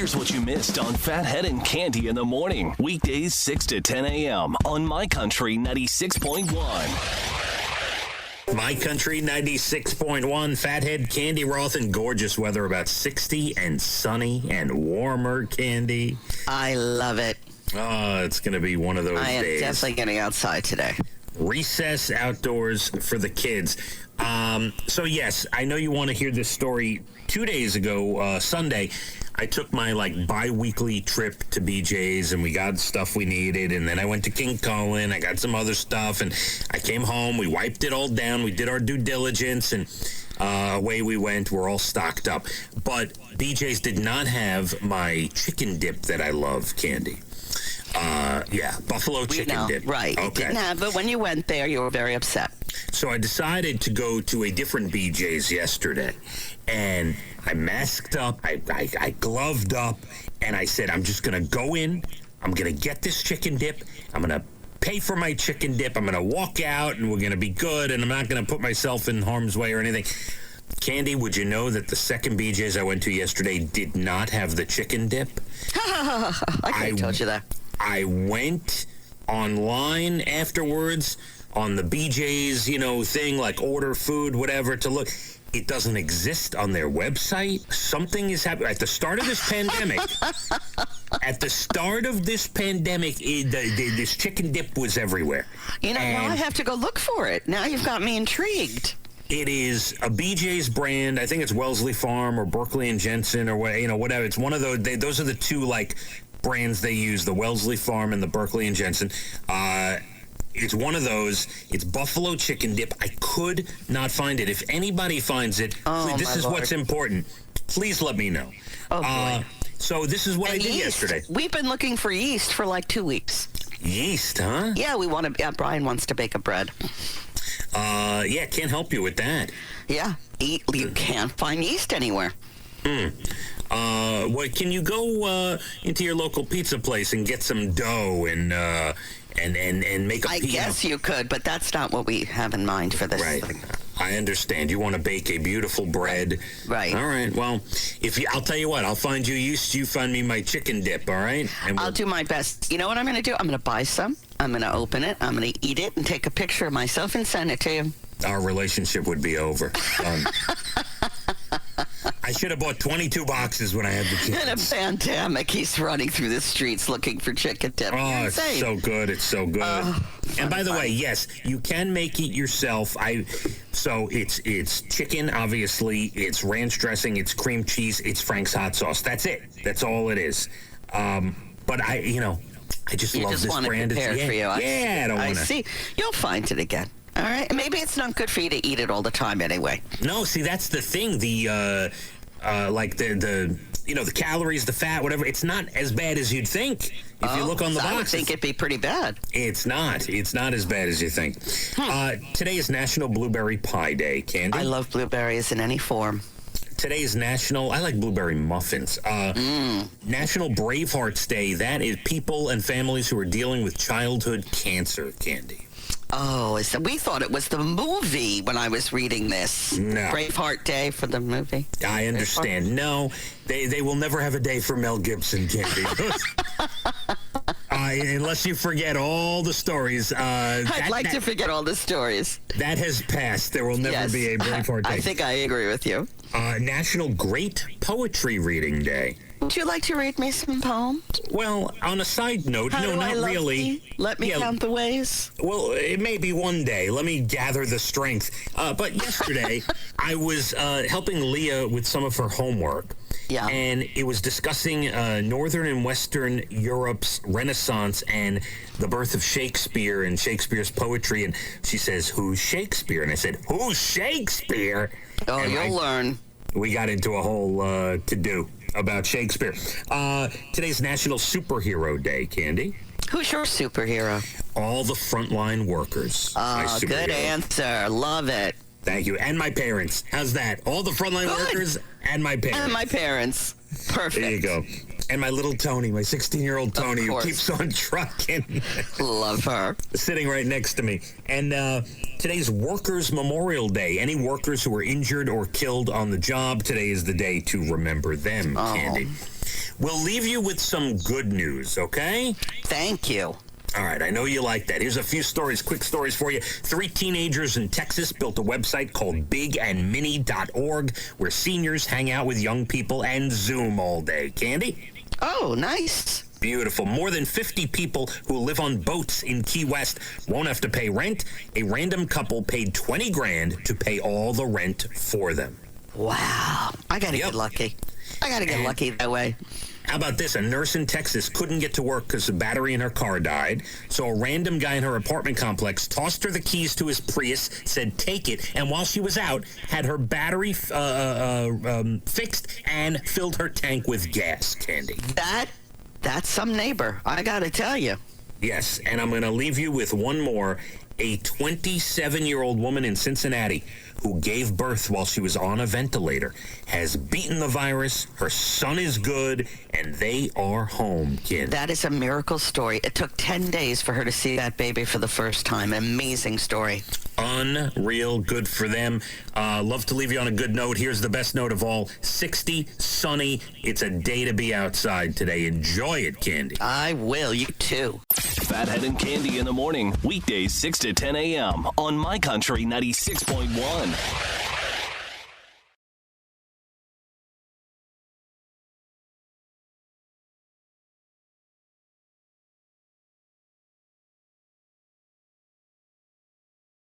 Here's what you missed on Phathead and Cande in the morning. Weekdays 6 to 10 a.m. on My Country 96.1. My Country 96.1, Phathead, Cande Roth, and gorgeous weather, about 60 and sunny and warmer, Cande. I love it. Oh, it's going to be one of those days. I am definitely getting outside today. Recess outdoors for the kids. So, yes, I know you want to hear this story. 2 days ago, Sunday, I took my, bi-weekly trip to BJ's, and we got stuff we needed, and then I went to King Cullen. I got some other stuff, and I came home. We wiped it all down. We did our due diligence, and away we went. We're all stocked up. But BJ's did not have my chicken dip that I love, Cande. Buffalo chicken dip. Right. Okay. It didn't have it when you went there. You were very upset. So I decided to go to a different BJ's yesterday, and I masked up, I gloved up, and I said, I'm just going to go in, I'm going to get this chicken dip, I'm going to pay for my chicken dip, I'm going to walk out, and we're going to be good, and I'm not going to put myself in harm's way or anything. Cande, would you know that the second BJ's I went to yesterday did not have the chicken dip? I told you that. I went online afterwards on the BJ's, thing, order food, whatever, to look. It doesn't exist on their website. Something is happening. At the start of this pandemic, this chicken dip was everywhere. Now I have to go look for it. Now you've got me intrigued. It is a BJ's brand. I think it's Wellesley Farm or Berkeley and Jensen or whatever. It's one of those. Those are the two brands they use: the Wellesley Farm and the Berkeley and Jensen. It's one of those. It's buffalo chicken dip. I could not find it. If anybody finds it, please, this is what's important. Please let me know. Oh, boy. So this is what I did yesterday. We've been looking for yeast for 2 weeks. Yeast, huh? Yeah, Brian wants to bake a bread. Can't help you with that. Yeah, you can't find yeast anywhere. Can you go into your local pizza place and get some dough and make a I guess you could, but that's not what we have in mind for this right. thing. I understand. You want to bake a beautiful bread. Right. All right. Well, I'll tell you what, I'll find you yeast, you find me my chicken dip, all right? And I'll do my best. You know what I'm going to do? I'm going to buy some. I'm going to open it. I'm going to eat it and take a picture of myself and send it to you. Our relationship would be over. I should have bought 22 boxes when I had the chance. In a pandemic, he's running through the streets looking for chicken dip. Oh, it's so good. It's so good. And by the way, yes, you can make it yourself. So it's chicken, obviously. It's ranch dressing. It's cream cheese. It's Frank's hot sauce. That's it. That's all it is. But I just love this brand. You just want it prepared for you. I don't want to. I see. You'll find it again. All right. Maybe it's not good for you to eat it all the time anyway. No, see, that's the thing. The the calories, the fat, whatever. It's not as bad as you'd think. If you look on the box, I would think it'd be pretty bad. It's not. It's not as bad as you think. Today is National Blueberry Pie Day, Cande. I love blueberries in any form. Today is I like blueberry muffins. National Bravehearts Day. That is people and families who are dealing with childhood cancer, Cande. Oh, we thought it was the movie when I was reading this. No. Braveheart Day for the movie. I understand. Braveheart. No, they will never have a day for Mel Gibson, Cande. Unless you forget all the stories. I'd like to forget all the stories. That has passed. There will never be a Braveheart Day. I think I agree with you. National Great Poetry Reading Day. Would you like to read me some poems? Well, on a side note, no, not really. Let me count the ways. Well, it may be one day. Let me gather the strength. But yesterday, I was helping Leah with some of her homework. Yeah. And it was discussing Northern and Western Europe's Renaissance and the birth of Shakespeare and Shakespeare's poetry. And she says, "Who's Shakespeare?" And I said, "Who's Shakespeare?" Oh, and you'll learn. We got into a whole to-do about Shakespeare. Today's National Superhero Day, Cande. Who's your superhero? All the frontline workers. Oh, good answer. Love it. Thank you. And my parents. How's that? All the frontline workers and my parents. And my parents. Perfect. There you go. And my little Tony, my 16-year-old Tony, who keeps on trucking. Love her. Sitting right next to me. And today's Workers' Memorial Day. Any workers who were injured or killed on the job, today is the day to remember them, Cande. We'll leave you with some good news, okay? Thank you. All right, I know you like that. Here's a few stories, quick stories for you. 3 teenagers in Texas built a website called bigandmini.org where seniors hang out with young people and Zoom all day. Candy? Oh, nice. Beautiful. More than 50 people who live on boats in Key West won't have to pay rent. A random couple paid $20,000 to pay all the rent for them. Wow. I got to get lucky. I got to get lucky that way. How about this? A nurse in Texas couldn't get to work because the battery in her car died. So a random guy in her apartment complex tossed her the keys to his Prius, said, take it. And while she was out, had her battery fixed and filled her tank with gas, Candy. That's some neighbor, I got to tell you. Yes, and I'm going to leave you with one more. A 27-year-old woman in Cincinnati who gave birth while she was on a ventilator has beaten the virus. Her son is good, and they are home, kid. That is a miracle story. It took 10 days for her to see that baby for the first time. Amazing story. Unreal. Good for them. Love to leave you on a good note. Here's the best note of all. 60, sunny. It's a day to be outside today. Enjoy it, Candy. I will. You too. Phathead and Cande in the morning, weekdays 6 to 10 a.m. on My Country 96.1.